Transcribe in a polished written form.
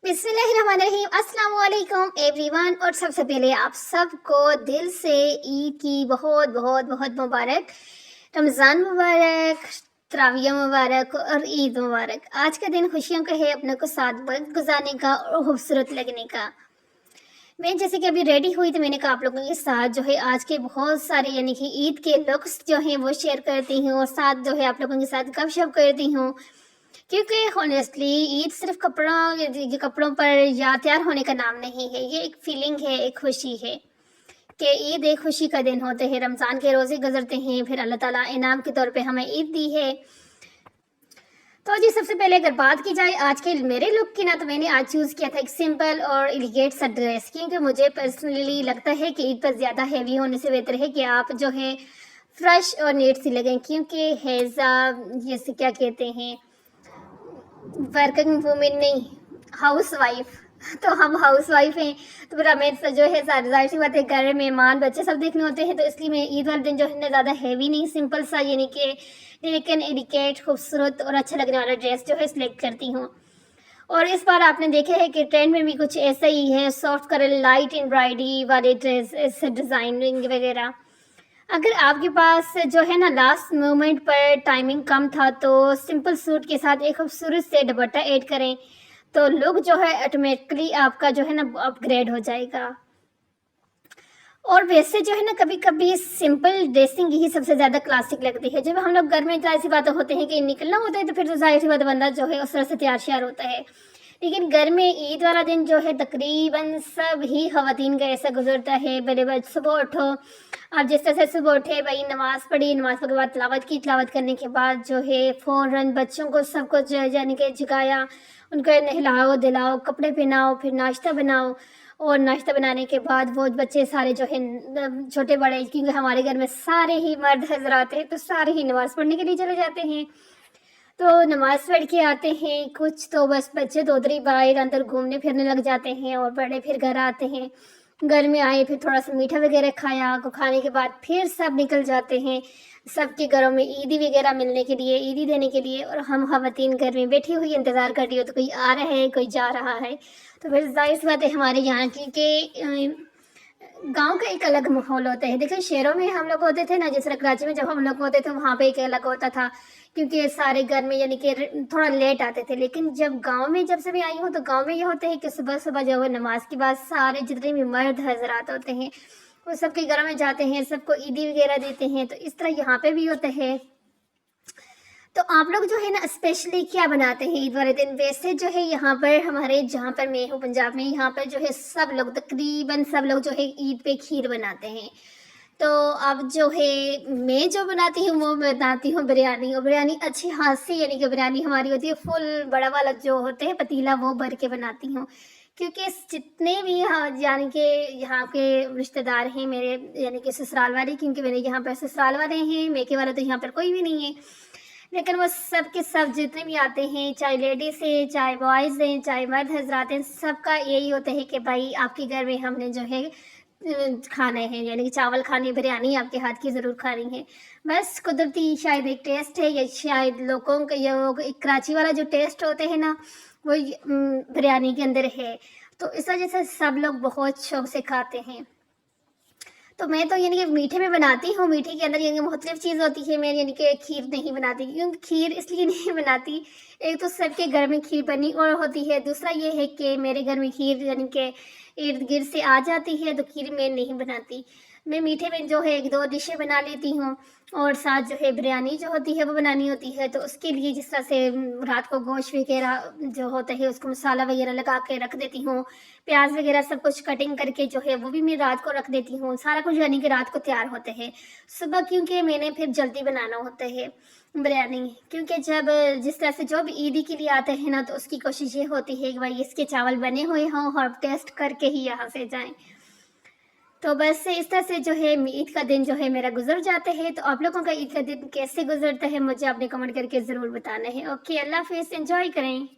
बिस्मिल्लाहिर्रहमानिर्रहीम, अस्सलाम वालेकुम एवरीवन। और सबसे पहले आप सबको दिल से ईद की बहुत बहुत बहुत मुबारक, रमज़ान मुबारक, तराविया मुबारक और ईद मुबारक। आज का दिन खुशियों का है, अपने को साथ वक्त गुजारने का और खूबसूरत लगने का। मैं जैसे कि अभी रेडी हुई तो मैंने कहा आप लोगों के साथ जो है आज के बहुत सारे यानी कि ईद के लुक्स जो हैं वो शेयर करती हूँ और साथ जो है आप लोगों के साथ गपशप करती हूँ, क्योंकि हॉनेस्टली ईद सिर्फ कपड़ों पर या तैयार होने का नाम नहीं है। ये एक फीलिंग है, एक खुशी है कि ईद एक खुशी का दिन होते हैं। रमज़ान के रोज़े गुजरते हैं, फिर अल्लाह ताला इनाम के तौर पे हमें ईद दी है। तो जी सबसे पहले अगर बात की जाए आज के मेरे लुक की ना, तो मैंने आज चूज़ किया था एक सिंपल और एलिगेंट सा ड्रेस, क्योंकि मुझे पर्सनली लगता है कि ईद पर ज़्यादा हैवी होने से बेहतर है कि आप जो है फ्रेश और नीट सी लगें, क्योंकि हैज़ा जैसे क्या कहते हैं वर्किंग वूमेन नहीं, हाउस वाइफ। तो हम हाउस वाइफ हैं, तो फिर हमें जो है ज़ाहिर सी बात है घर में मेहमान बच्चे सब देखने होते हैं, तो इसलिए मैं ईद वाले दिन जो है ना ज़्यादा हैवी नहीं, सिंपल सा यानी कि लेकिन एडिकेट खूबसूरत और अच्छा लगने वाला ड्रेस जो है सिलेक्ट करती हूँ। और इस बार आपने देखा है कि ट्रेंड में भी कुछ ऐसा ही है, सॉफ्ट कलर लाइट एम्ब्रॉयडरी वाले ड्रेस डिज़ाइनिंग वगैरह। अगर आपके पास जो है ना लास्ट मोमेंट पर टाइमिंग कम था, तो सिंपल सूट के साथ एक खूबसूरत से दुपट्टा ऐड करें, तो लुक जो है ऑटोमेटिकली आपका जो है ना अपग्रेड हो जाएगा। और वैसे जो है ना कभी कभी सिंपल ड्रेसिंग ही सबसे ज़्यादा क्लासिक लगती है। जब हम लोग घर में जाहिर सी बातें होते हैं कि निकलना होता है, तो फिर तो जाहिर सी बात बंदा जो है उस तरह से तैयार श्यार होता है। लेकिन घर में ईद वाला दिन जो है तकरीबन सब ही ख़वातीन का ऐसा गुजरता है। बड़े बच्चे सुबह उठो, आप जिस तरह से सुबह उठे भाई, नमाज़ पढ़ी, नमाज के बाद तिलावत की, तिलावत करने के बाद जो है फ़ौरन बच्चों को सबको जो है यानी कि जगाया, उनको नहलाओ दिलाओ, कपड़े पहनाओ, फिर नाश्ता बनाओ। और नाश्ता बनाने के बाद वो बच्चे सारे जो है छोटे बड़े, क्योंकि हमारे घर में सारे ही मर्द हजरात हैं, तो सारे ही नमाज़ पढ़ने के लिए चले जाते हैं। तो नमाज़ पढ़ के आते हैं, कुछ तो बस बच्चे दो तरी बाहर अंदर घूमने फिरने लग जाते हैं, और बड़े फिर घर आते हैं। घर में आए फिर थोड़ा सा मीठा वगैरह खाया, को खाने के बाद फिर सब निकल जाते हैं सबके घरों में ईदी वगैरह मिलने के लिए, ईदी देने के लिए। और हम ख़वातीन घर में बैठी हुई इंतज़ार कर रही हो, तो कोई आ रहा है कोई जा रहा है। तो फिर ज़ाहिर सी बात है हमारे यहाँ की कि गांव का एक अलग माहौल होता है। देखिए शहरों में हम लोग होते थे ना, जैसे कराची में जब हम लोग होते थे वहाँ पे एक अलग होता था, क्योंकि सारे घर में यानी कि थोड़ा लेट आते थे। लेकिन जब गांव में जब से मैं आई हूँ, तो गांव में ये होता है कि सुबह सुबह जो है नमाज के बाद सारे जितने भी मर्द हजरात होते हैं वो सबके घरों में जाते हैं, सबको ईदी वगैरह देते हैं। तो इस तरह यहाँ पे भी होता है। तो आप लोग जो है ना स्पेशली क्या बनाते हैं ईद वाले दिन? वैसे जो है यहाँ पर हमारे जहाँ पर मैं हूँ पंजाब में, यहाँ पर जो है सब लोग तकरीबन सब लोग जो है ईद पे खीर बनाते हैं। तो अब जो है मैं जो बनाती हूँ वो बनाती हूँ बिरयानी। और बिरयानी अच्छी हाथ से यानी कि बिरयानी हमारी होती है फुल बड़ा वाला जो होते हैं पतीला, वो भर के बनाती हूँ। क्योंकि जितने भी यहाँ यानी कि यहाँ के रिश्तेदार हैं मेरे, यानी कि ससुराल वाले, क्योंकि मेरे यहाँ पर ससुराल वाले हैं, मेके वाले तो यहाँ पर कोई भी नहीं है। लेकिन वो सब के सब जितने भी आते हैं, चाहे लेडीज़ हैं, चाहे बॉयज़ हैं, चाहे मर्द हजरात हैं, सबका यही होता है कि भाई आपके घर में हमने जो है खाने हैं, यानी कि चावल खाने, बिरयानी आपके हाथ की ज़रूर खानी है। बस कुदरती शायद एक टेस्ट है, या शायद लोगों का ये वो एक कराची वाला जो टेस्ट होते हैं ना, वो बिरयानी के अंदर है। तो इस वजह से सब लोग बहुत शौक से खाते हैं। तो मैं तो यानी कि मीठे में बनाती हूँ, मीठे के अंदर यानी कि मुख्तलिफ चीज़ होती है। मैं यानी कि खीर नहीं बनाती, क्योंकि खीर इसलिए नहीं बनाती, एक तो सबके घर में खीर बनी और होती है, दूसरा ये है कि मेरे घर में खीर यानी कि इर्द गिर्द से आ जाती है, तो खीर मैं नहीं बनाती। मैं मीठे में जो है एक दो डिशें बना लेती हूँ, और साथ जो है बिरयानी जो होती है वो बनानी होती है। तो उसके लिए जिस तरह से रात को गोश्त वगैरह जो होता है उसको मसाला वगैरह लगा के रख देती हूँ, प्याज वगैरह सब कुछ कटिंग करके जो है वो भी मैं रात को रख देती हूँ। सारा कुछ यानी कि रात को तैयार होते हैं सुबह, क्योंकि मैंने फिर जल्दी बनाना होता है बिरयानी। क्योंकि जब जिस तरह से जो भी ईदी के लिए आते हैं ना, तो उसकी कोशिश ये होती है कि भाई इसके चावल बने हुए हों और टेस्ट करके ही यहाँ से जाएं। तो बस इस तरह से जो है ईद का दिन जो है मेरा गुजर जाता है। तो आप लोगों का ईद का दिन कैसे गुजरता है मुझे आपने कमेंट करके ज़रूर बताना है। ओके, अल्लाह हाफिज़, एंजॉय करें।